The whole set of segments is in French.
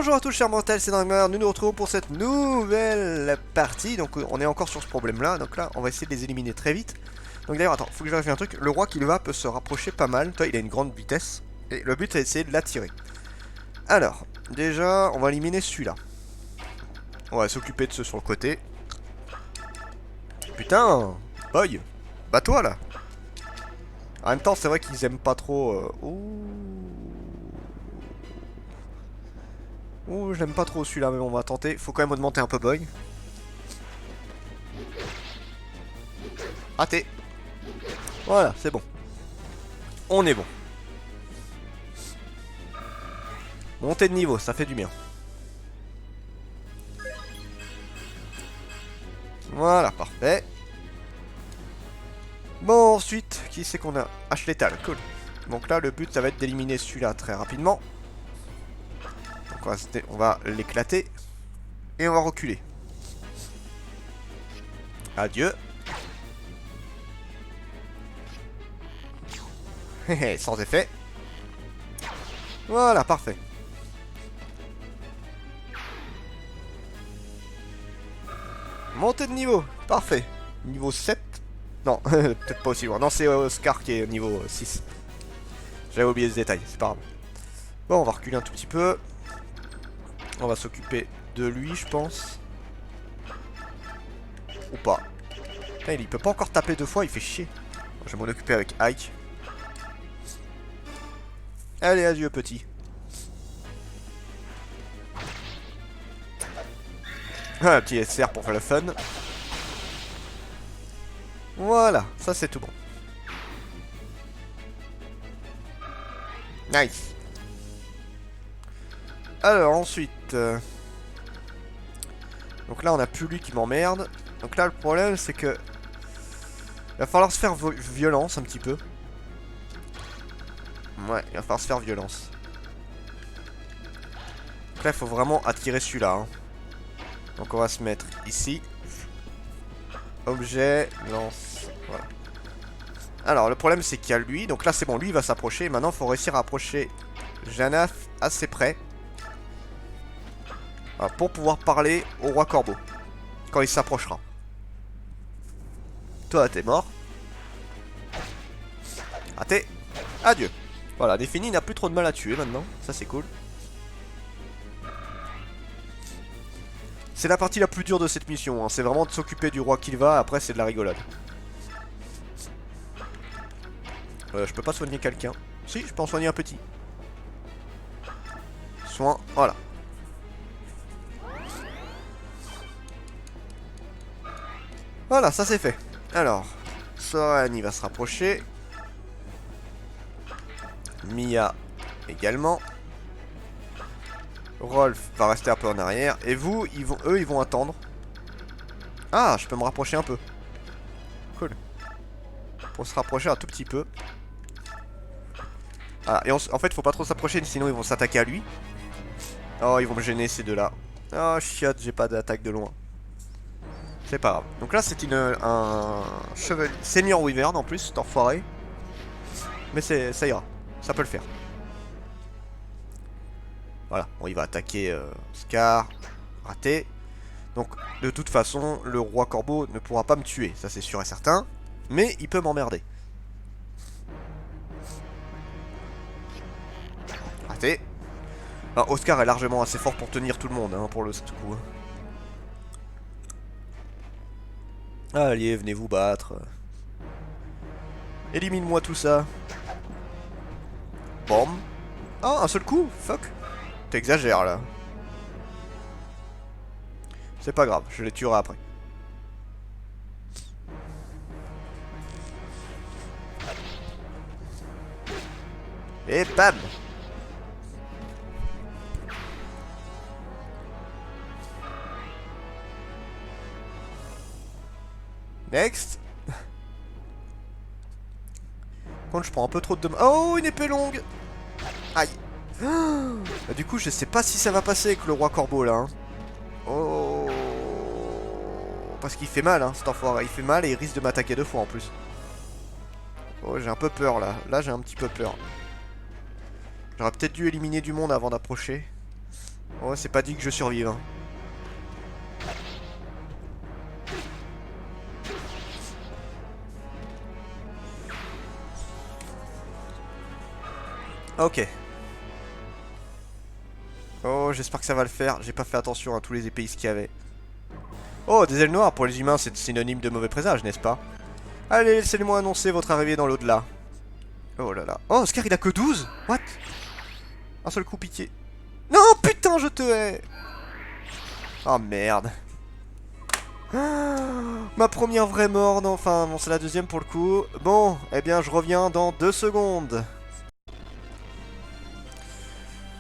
Bonjour à tous chers mortels, c'est Dragmar, nous nous retrouvons pour cette nouvelle partie. Donc on est encore sur ce problème là, donc là on va essayer de les éliminer très vite. Donc d'ailleurs attends, faut que je vérifie un truc, le roi Killua peut se rapprocher pas mal, toi il a une grande vitesse. Et le but c'est d'essayer de l'attirer. Alors, déjà on va éliminer celui-là. On va s'occuper de ceux sur le côté. Putain, boy, bats-toi là. En même temps c'est vrai qu'ils aiment pas trop... Ouh, j'aime pas trop celui-là, mais on va tenter. Faut quand même augmenter un peu Boy. Raté. Voilà, c'est bon. On est bon. Montée de niveau, ça fait du bien. Voilà, parfait. Bon, ensuite, qui c'est qu'on a? H létal, cool. Donc là, le but, ça va être d'éliminer celui-là très rapidement. Donc on va l'éclater. Et on va reculer. Adieu. Sans effet. Voilà, parfait. Montée de niveau, parfait. Niveau 7. Non, peut-être pas aussi loin. Non, c'est Oscar qui est niveau 6. J'avais oublié ce détail, c'est pas grave. Bon, on va reculer un tout petit peu. On va s'occuper de lui, je pense. Ou pas. Putain, il peut pas encore taper deux fois, il fait chier. Je vais m'en occuper avec Ike. Allez, adieu, petit. Un petit SR pour faire le fun. Voilà, ça c'est tout bon. Nice. Alors ensuite... Donc là on a plus lui qui m'emmerde. Donc là le problème c'est que... Il va falloir se faire violence un petit peu. Ouais, il va falloir se faire violence. Donc là il faut vraiment attirer celui-là. Hein. Donc on va se mettre ici. Objet, lance, voilà. Alors le problème c'est qu'il y a lui. Donc là c'est bon, lui il va s'approcher. Maintenant il faut réussir à approcher Janaf assez près. Voilà, pour pouvoir parler au roi corbeau. Quand il s'approchera. Toi t'es mort. Raté. Adieu. Voilà, Défini n'a plus trop de mal à tuer maintenant. Ça c'est cool. C'est la partie la plus dure de cette mission. Hein. C'est vraiment de s'occuper du roi Killua. Après c'est de la rigolade. Je peux pas soigner quelqu'un. Si, je peux en soigner un petit. Soin, voilà. Voilà, ça c'est fait. Alors, Soren il va se rapprocher. Mia également. Rolf va rester un peu en arrière. Et vous, eux, ils vont attendre. Ah, je peux me rapprocher un peu. Cool. Pour se rapprocher un tout petit peu. Ah, et en fait, faut pas trop s'approcher, sinon ils vont s'attaquer à lui. Oh, ils vont me gêner ces deux-là. Oh, chiotte, j'ai pas d'attaque de loin. C'est pas grave. Donc là, c'est un chevalier senior wyvern en plus, cet enfoiré. Mais ça ira. Ça peut le faire. Voilà. Bon, il va attaquer Scar. Raté. Donc, de toute façon, le roi corbeau ne pourra pas me tuer. Ça, c'est sûr et certain. Mais il peut m'emmerder. Raté. Alors, Oscar est largement assez fort pour tenir tout le monde, hein, pour le coup. Allez, venez vous battre. Élimine-moi tout ça. Bom. Ah, un seul coup? Fuck. T'exagères là. C'est pas grave, je les tuerai après. Et bam. Next. Quand je prends un peu trop de dommages. Oh, une épée longue. Aïe. Bah, du coup, je sais pas si ça va passer avec le roi corbeau là. Hein. Oh. Parce qu'il fait mal, hein, cet enfoiré. Il fait mal et il risque de m'attaquer deux fois en plus. Oh, j'ai un peu peur là. Là, j'ai un petit peu peur. J'aurais peut-être dû éliminer du monde avant d'approcher. Oh, c'est pas dit que je survive. Hein. Ok. Oh, j'espère que ça va le faire. J'ai pas fait attention à tous les épéistes qu'il y avait. Oh, des ailes noires pour les humains, c'est synonyme de mauvais présage, n'est-ce pas? Allez, laissez-moi annoncer votre arrivée dans l'au-delà. Oh là là. Oh, Oscar, il a que 12? What? Un seul coup, pitié. Non, putain, je te hais. Oh merde. Ah, ma première vraie mort, non, enfin, bon, c'est la deuxième pour le coup. Bon, eh bien, je reviens dans 2 secondes.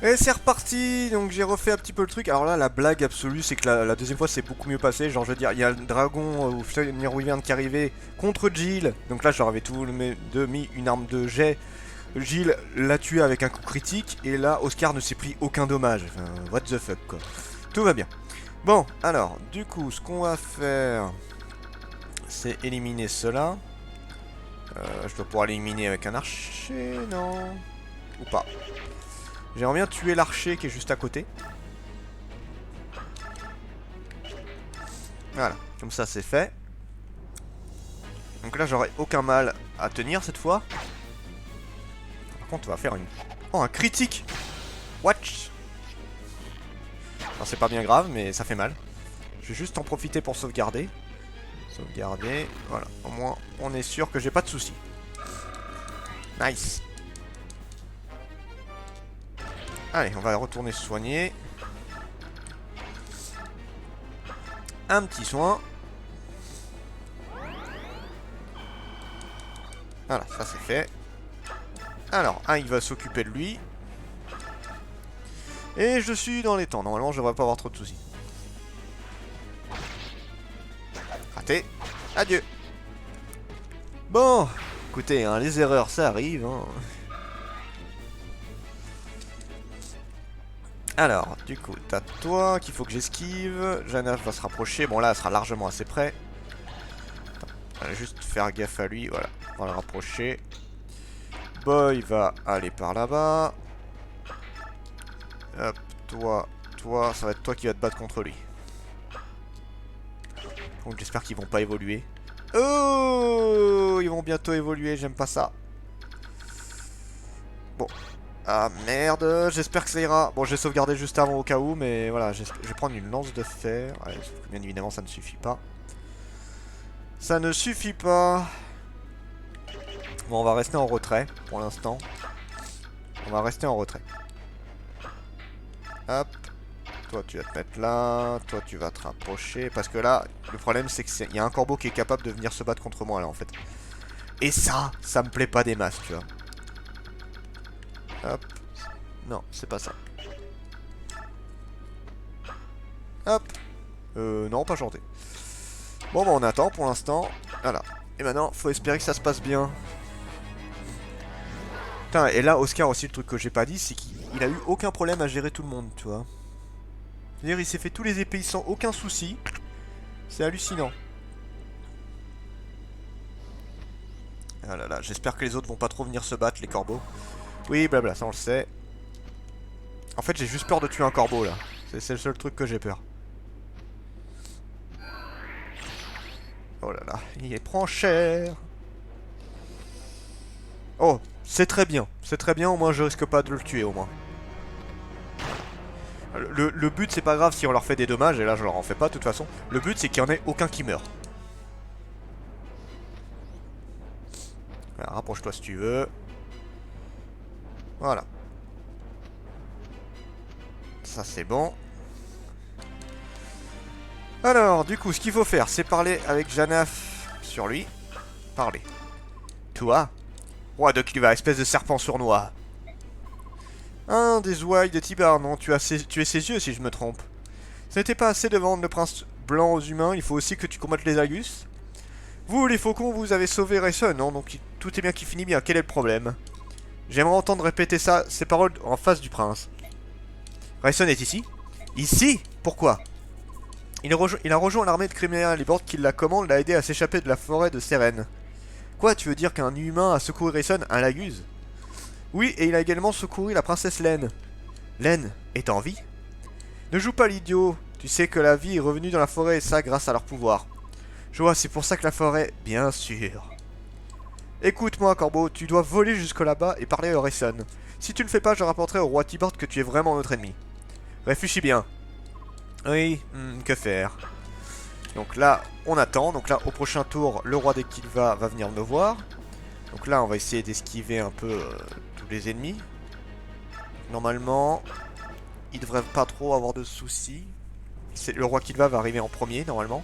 Et c'est reparti. Donc j'ai refait un petit peu le truc. Alors là, la blague absolue, c'est que la deuxième fois, c'est beaucoup mieux passé. Genre, je veux dire, il y a le dragon ou Fenrir Wyvern qui arrivait contre Jill. Donc là, j'aurais tout mis une arme de jet. Jill l'a tué avec un coup critique. Et là, Oscar ne s'est pris aucun dommage. Enfin, what the fuck, quoi. Tout va bien. Bon, alors, du coup, ce qu'on va faire, c'est éliminer cela. Je dois pouvoir l'éliminer avec un archer, non? Ou pas? J'aimerais bien tuer l'archer qui est juste à côté. Voilà, comme ça c'est fait. Donc là j'aurai aucun mal à tenir cette fois. Par contre on va faire une... Oh, un critique. Watch. Alors c'est pas bien grave mais ça fait mal. Je vais juste en profiter pour sauvegarder. Sauvegarder, voilà. Au moins on est sûr que j'ai pas de soucis. Nice. Allez, on va retourner se soigner. Un petit soin. Voilà, ça c'est fait. Alors, il va s'occuper de lui. Et je suis dans les temps. Normalement, je devrais pas avoir trop de soucis. Raté. Adieu. Bon, écoutez, hein, les erreurs, ça arrive. Hein. Alors, du coup, t'as toi qu'il faut que j'esquive. Jana va se rapprocher. Bon, là, elle sera largement assez près. On va juste faire gaffe à lui. Voilà, on va le rapprocher. Boy va aller par là-bas. Hop, toi, ça va être toi qui va te battre contre lui. Donc j'espère qu'ils vont pas évoluer. Oh, ils vont bientôt évoluer, j'aime pas ça. Bon. Ah merde, j'espère que ça ira. Bon, j'ai sauvegardé juste avant au cas où, mais voilà, je vais prendre une lance de fer. Ouais, sauf que bien évidemment, ça ne suffit pas. Ça ne suffit pas. Bon, on va rester en retrait pour l'instant. On va rester en retrait. Hop. Toi, tu vas te mettre là. Toi, tu vas te rapprocher. Parce que là, le problème, c'est qu'il y a un corbeau qui est capable de venir se battre contre moi, là, en fait. Et ça me plaît pas des masses, tu vois. Hop. Non, c'est pas ça. Hop. Non, pas chanter. Bon, bah, on attend pour l'instant. Voilà. Et maintenant, faut espérer que ça se passe bien. Putain, et là, Oscar aussi, le truc que j'ai pas dit, c'est qu'il a eu aucun problème à gérer tout le monde, tu vois. C'est-à-dire, il s'est fait tous les épées sans aucun souci. C'est hallucinant. Ah là là, j'espère que les autres vont pas trop venir se battre, les corbeaux. Oui, blabla, ça on le sait. En fait, j'ai juste peur de tuer un corbeau, là. C'est le seul truc que j'ai peur. Oh là là, il prend cher. Oh, c'est très bien. C'est très bien, au moins je risque pas de le tuer, au moins. Le but, c'est pas grave si on leur fait des dommages, et là je leur en fais pas de toute façon. Le but, c'est qu'il n'y en ait aucun qui meurt. Rapproche-toi si tu veux. Voilà. Ça, c'est bon. Alors, du coup, ce qu'il faut faire, c'est parler avec Janaf sur lui. Parler. Toi, roi de Kilva, espèce de serpent sournois. Un des ouailles de Tibar, non, tu es ses yeux si je me trompe. Ce n'était pas assez de vendre le prince blanc aux humains, il faut aussi que tu combattes les Argus. Vous, les faucons, vous avez sauvé Rayson, non? Donc tout est bien qui finit bien, quel est le problème? J'aimerais entendre répéter ça, ces paroles en face du prince. Rayson est ici? Ici? Pourquoi? Il a rejoint l'armée de criminels libres qui la commande l'a aidé à s'échapper de la forêt de Sérène. Quoi, tu veux dire qu'un humain a secouru Rayson, un Laguz? Oui, et il a également secouru la princesse Laine. Laine est en vie? Ne joue pas l'idiot. Tu sais que la vie est revenue dans la forêt et ça grâce à leur pouvoir. Je vois, c'est pour ça que la forêt... Bien sûr. Écoute-moi, Corbeau, tu dois voler jusque là-bas et parler à Orison. Si tu ne le fais pas, je rapporterai au roi Tibord que tu es vraiment notre ennemi. Réfléchis bien. Oui, que faire? Donc là, on attend. Donc là, au prochain tour, le roi d'Equilva va venir me voir. Donc là, on va essayer d'esquiver un peu tous les ennemis. Normalement, il devrait pas trop avoir de soucis. Le roi Kilva va arriver en premier, normalement.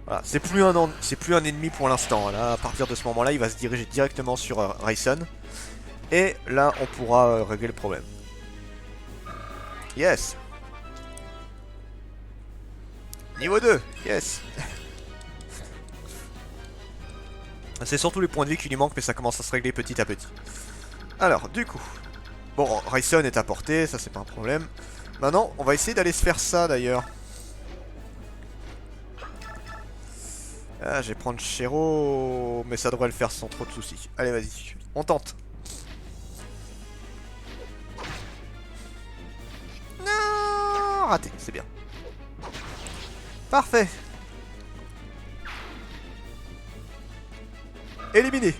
Voilà, c'est plus un ennemi pour l'instant. Là, à partir de ce moment-là, il va se diriger directement sur Rayson. Et là, on pourra régler le problème. Yes. Niveau 2, yes. C'est surtout les points de vie qui lui manquent, mais ça commence à se régler petit à petit. Alors, du coup... Bon, Rayson est à portée, ça c'est pas un problème. Maintenant, on va essayer d'aller se faire ça, d'ailleurs. Ah, je vais prendre Shero, mais ça devrait le faire sans trop de soucis. Allez, vas-y, on tente. Non, raté, c'est bien. Parfait. Éliminé.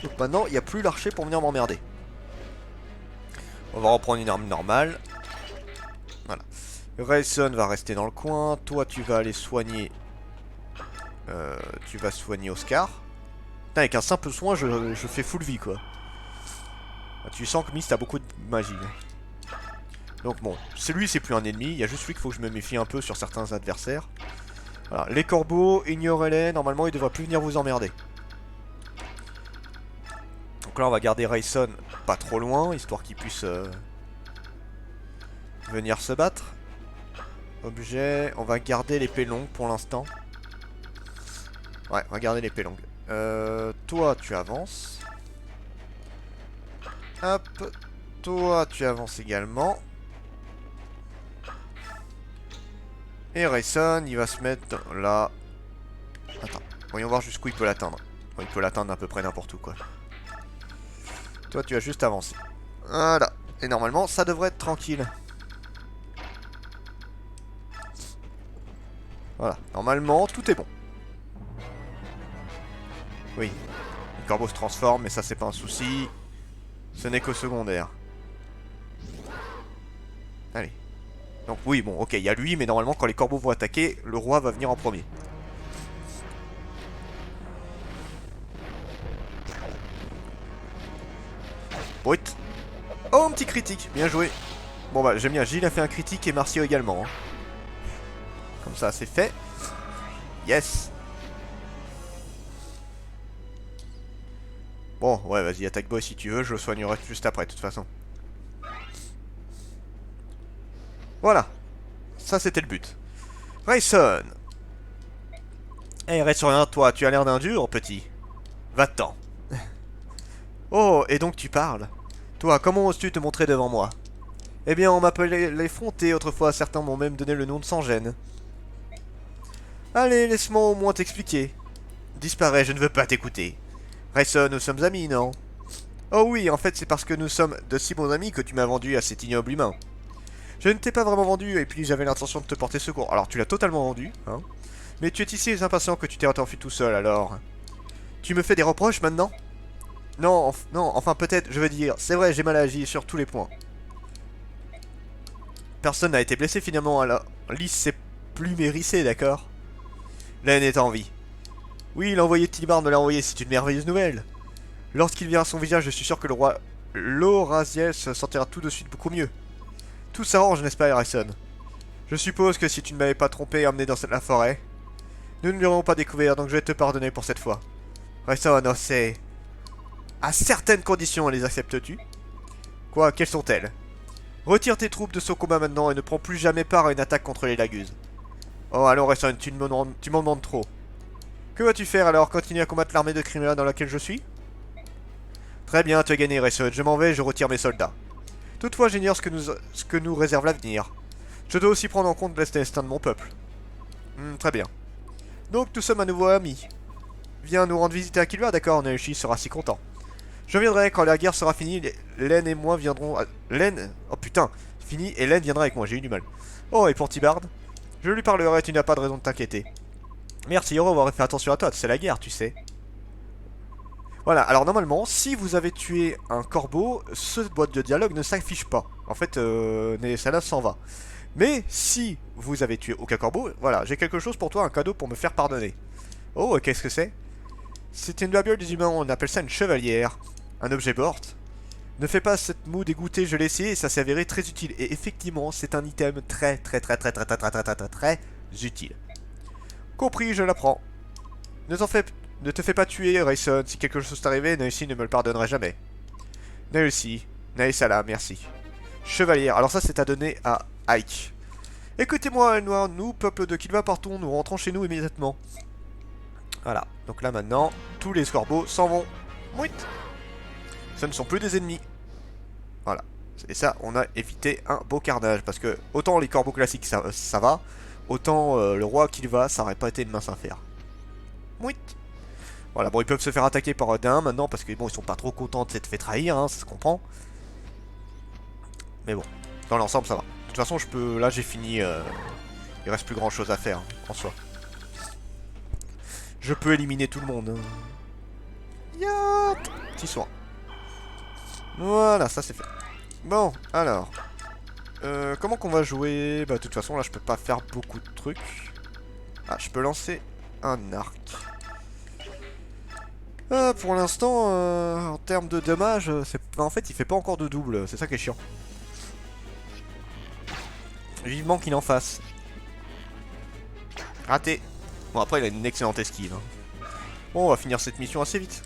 Donc maintenant, il n'y a plus l'archer pour venir m'emmerder. On va reprendre une arme normale. Voilà. Rayson va rester dans le coin. Toi, tu vas aller soigner... tu vas soigner Oscar. Putain, avec un simple soin, je fais full vie, quoi. Tu sens que Mist a beaucoup de magie. Donc bon, celui c'est plus un ennemi. Il y a juste lui qu'il faut que je me méfie un peu sur certains adversaires. Voilà. Les corbeaux, ignorez-les. Normalement, ils devraient plus venir vous emmerder. Donc là, on va garder Rayson pas trop loin, histoire qu'il puisse venir se battre. Objet, on va garder l'épée longue pour l'instant. Ouais, on va garder l'épée longue. Toi, tu avances. Hop. Toi, tu avances également. Et Rayson, il va se mettre là. Attends, voyons voir jusqu'où il peut l'atteindre. Bon, il peut l'atteindre à peu près n'importe où, quoi. Toi, tu vas juste avancer. Voilà. Et normalement, ça devrait être tranquille. Voilà. Normalement, tout est bon. Oui. Le corbeau se transforme, mais ça, c'est pas un souci. Ce n'est qu'au secondaire. Allez. Donc oui, bon, ok, il y a lui, mais normalement, quand les corbeaux vont attaquer, le roi va venir en premier. Brut. Oh, un petit critique, bien joué. Bon bah, j'aime bien, Gilles a fait un critique et Marcio également. Hein. Comme ça, c'est fait. Yes. Bon, ouais, vas-y, attaque boy si tu veux, je le soignerai juste après, de toute façon. Voilà. Ça, c'était le but. Rayson. Eh, reste sur rien, toi, tu as l'air d'un dur, petit. Va-t'en. Oh, et donc tu parles. Toi, comment oses-tu te montrer devant moi? Eh bien, on m'appelait l'effronté autrefois, certains m'ont même donné le nom de Sans-Gêne. Allez, laisse-moi au moins t'expliquer. Disparais, je ne veux pas t'écouter. Rayson, nous sommes amis, non? Oh oui, en fait, c'est parce que nous sommes de si bons amis que tu m'as vendu à cet ignoble humain. Je ne t'ai pas vraiment vendu, et puis j'avais l'intention de te porter secours. Alors, tu l'as totalement vendu, hein. Mais tu es ici impatient que tu t'es enfui tout seul, alors... Tu me fais des reproches, maintenant? Non, non, enfin peut-être, je veux dire, c'est vrai, j'ai mal agi sur tous les points. Personne n'a été blessé finalement, alors Lys s'est plus mérissé, d'accord? Laine est en vie. Oui, l'envoyé de Tibard me l'a envoyé, c'est une merveilleuse nouvelle. Lorsqu'il verra son visage, je suis sûr que le roi Loraziel se sentira tout de suite beaucoup mieux. Tout s'arrange, n'est-ce pas, Rayson? Je suppose que si tu ne m'avais pas trompé et emmené dans la forêt, nous ne l'aurions pas découvert, donc je vais te pardonner pour cette fois. Rayson, non, c'est... À certaines conditions, les acceptes-tu? Quoi, quelles sont-elles? Retire tes troupes de ce combat maintenant et ne prends plus jamais part à une attaque contre les Laguses. Oh, allons, Rayson, tu m'en demandes trop. Que vas-tu faire alors? Continuer à combattre l'armée de Crimea dans laquelle je suis? Très bien, tu as gagné, Rayson. Je m'en vais, je retire mes soldats. Toutefois, j'ignore ce que nous réserve l'avenir. Je dois aussi prendre en compte le destin de mon peuple. Très bien. Donc, nous sommes à nouveau amis. Viens nous rendre visite à Killua, d'accord, Naoshi sera si content. Je viendrai quand la guerre sera finie, Len et moi viendrons... Len... Oh putain, fini et Len viendra avec moi, j'ai eu du mal. Oh, et pour Tibard? Je lui parlerai, tu n'as pas de raison de t'inquiéter. Merci, au revoir et fais attention à toi, c'est la guerre, tu sais. Voilà, alors normalement, si vous avez tué un corbeau, ce boîte de dialogue ne s'affiche pas. En fait, celle-là s'en va. Mais si vous avez tué aucun corbeau, voilà, j'ai quelque chose pour toi, un cadeau pour me faire pardonner. Oh, qu'est-ce que c'est? C'est une babiole des humains, on appelle ça une chevalière. Un objet morte. Ne fais pas cette moue dégoûtée, je l'ai essayé et ça s'est avéré très utile. Et effectivement, c'est un item très utile. Compris, je l'apprends. Ne te fais pas tuer, Rayson. Si quelque chose t'arrivait, Naïsi ne me le pardonnerait jamais. Naïsi, Naïsala, merci. Chevalière, alors ça c'est à donner à Ike. Écoutez-moi, Noir, nous, peuple de Killua, partons, nous rentrons chez nous immédiatement. Voilà, donc là maintenant, tous les corbeaux s'en vont. Mouit. Ce ne sont plus des ennemis. Voilà. Et ça, on a évité un beau carnage. Parce que, autant les corbeaux classiques, ça va. Autant le roi Killua, ça aurait pas été une mince affaire. Mouit. Voilà, bon, ils peuvent se faire attaquer par d'un maintenant. Parce que, bon, ils sont pas trop contents de s'être fait trahir, hein, ça se comprend. Mais bon, dans l'ensemble, ça va. De toute façon, je peux... Là, j'ai fini... Il reste plus grand chose à faire, hein, en soi. Je peux éliminer tout le monde. Hein. Yaat. Petit soin. Voilà, ça c'est fait. Bon, alors. Comment qu'on va jouer? Bah, de toute façon, là, je peux pas faire beaucoup de trucs. Ah, je peux lancer un arc. Pour l'instant, en termes de dommages, en fait, il fait pas encore de double. C'est ça qui est chiant. Vivement qu'il en fasse. Raté. Bon, après, il a une excellente esquive. Hein. Bon, on va finir cette mission assez vite.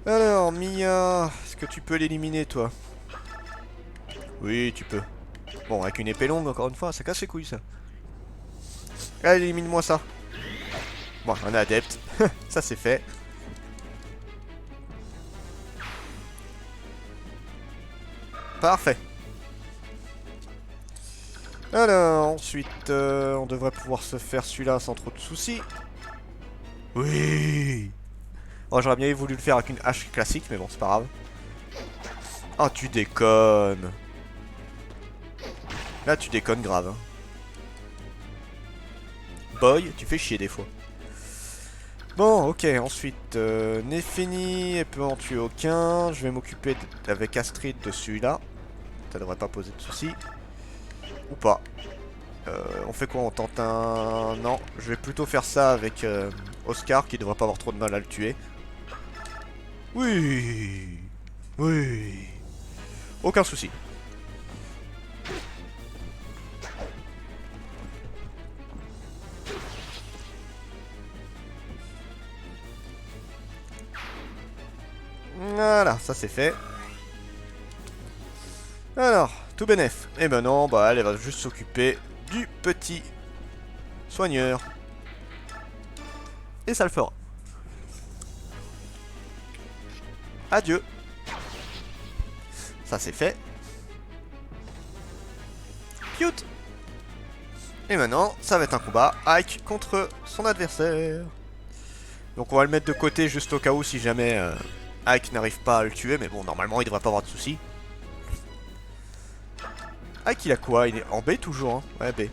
Alors, Mia, est-ce que tu peux l'éliminer, toi? Oui, tu peux. Bon, avec une épée longue, encore une fois, ça casse les couilles, ça. Allez, élimine-moi ça. Bon, un adepte. Ça, c'est fait. Parfait. Alors, ensuite, on devrait pouvoir se faire celui-là sans trop de soucis. Oui. Oh, j'aurais bien voulu le faire avec une hache classique, mais bon, c'est pas grave. Oh, tu déconnes. Là, tu déconnes grave. Hein. Boy, tu fais chier des fois. Bon, ok, ensuite, Nefeni, elle peut en tuer aucun. Je vais m'occuper avec Astrid de celui-là. Ça devrait pas poser de soucis. Ou pas. On fait quoi? On tente un... Non, je vais plutôt faire ça avec Oscar, qui devrait pas avoir trop de mal à le tuer. Oui. Oui. Aucun souci. Voilà, ça c'est fait. Alors, tout bénef. Et ben non, bah elle va juste s'occuper du petit soigneur. Et ça le fera. Adieu. Ça c'est fait. Cute. Et maintenant, ça va être un combat Ike contre son adversaire. Donc on va le mettre de côté juste au cas où si jamais Ike n'arrive pas à le tuer. Mais bon, normalement il devrait pas avoir de soucis. Ike il a quoi? Il est en B toujours, hein? Ouais, B.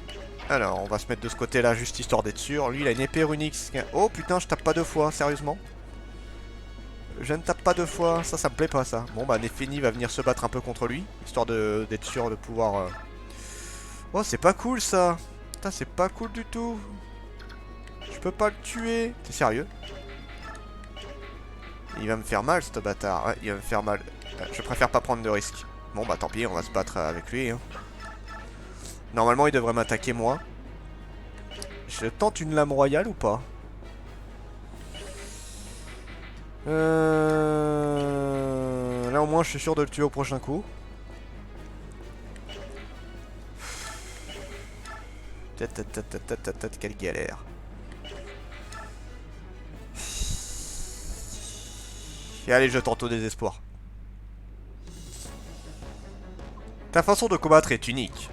Alors, on va se mettre de ce côté-là juste histoire d'être sûr. Lui, il a une épée runique. Oh putain, je tape pas deux fois, sérieusement? Je ne tape pas deux fois, ça me plaît pas ça. Bon bah Nefeni va venir se battre un peu contre lui, histoire d'être sûr de pouvoir... Oh c'est pas cool ça. Putain c'est pas cool du tout. Je peux pas le tuer. T'es sérieux? Il va me faire mal ce bâtard, ouais il va me faire mal. Je préfère pas prendre de risques. Bon bah tant pis, on va se battre avec lui. Hein. Normalement il devrait m'attaquer moi. Je tente une lame royale ou pas? Là au moins je suis sûr de le tuer au prochain coup. Quelle galère. Et allez, je tente au désespoir. Ta façon de combattre est unique.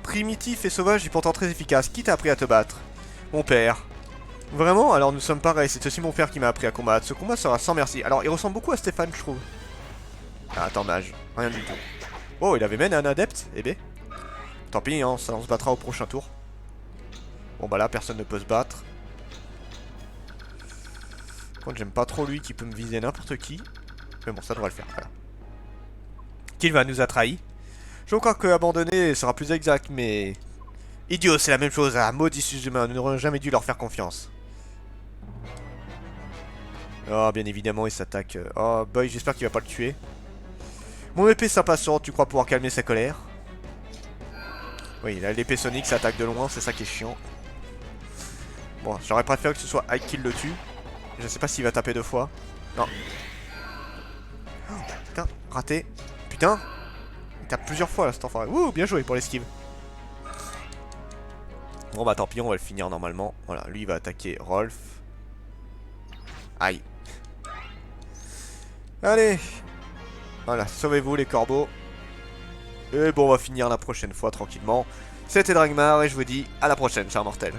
Primitif et sauvage et pourtant très efficace. Qui t'a appris à te battre? Mon père. Vraiment? Alors nous sommes pareils, c'est aussi mon père qui m'a appris à combattre. Ce combat sera sans merci. Alors il ressemble beaucoup à Stéphane, je trouve. Ah, attends, mage. Rien du tout. Oh, il avait même un adepte, eh ben. Tant pis, hein, ça on se battra au prochain tour. Bon bah là, personne ne peut se battre. Par contre, j'aime pas trop lui qui peut me viser n'importe qui. Mais bon, ça devrait le faire, voilà. Killva nous a trahis. Je crois que abandonner sera plus exact, mais... Idiot, c'est la même chose. Ah, maudits humains, nous n'aurions jamais dû leur faire confiance. Oh, bien évidemment, il s'attaque. Oh, boy, j'espère qu'il va pas le tuer. Mon épée s'impatiente, tu crois pouvoir calmer sa colère? Oui, l'épée Sonic s'attaque de loin, c'est ça qui est chiant. Bon, j'aurais préféré que ce soit Ike qui le tue. Je sais pas s'il va taper deux fois. Non. Oh, putain, raté. Putain. Il tape plusieurs fois là, cet enfoiré. Ouh, bien joué pour l'esquive. Bon bah tant pis, on va le finir normalement. Voilà, lui il va attaquer Rolf. Aïe. Allez. Voilà, sauvez-vous les corbeaux. Et bon, on va finir la prochaine fois tranquillement. C'était Dragmar et je vous dis à la prochaine, chers mortels.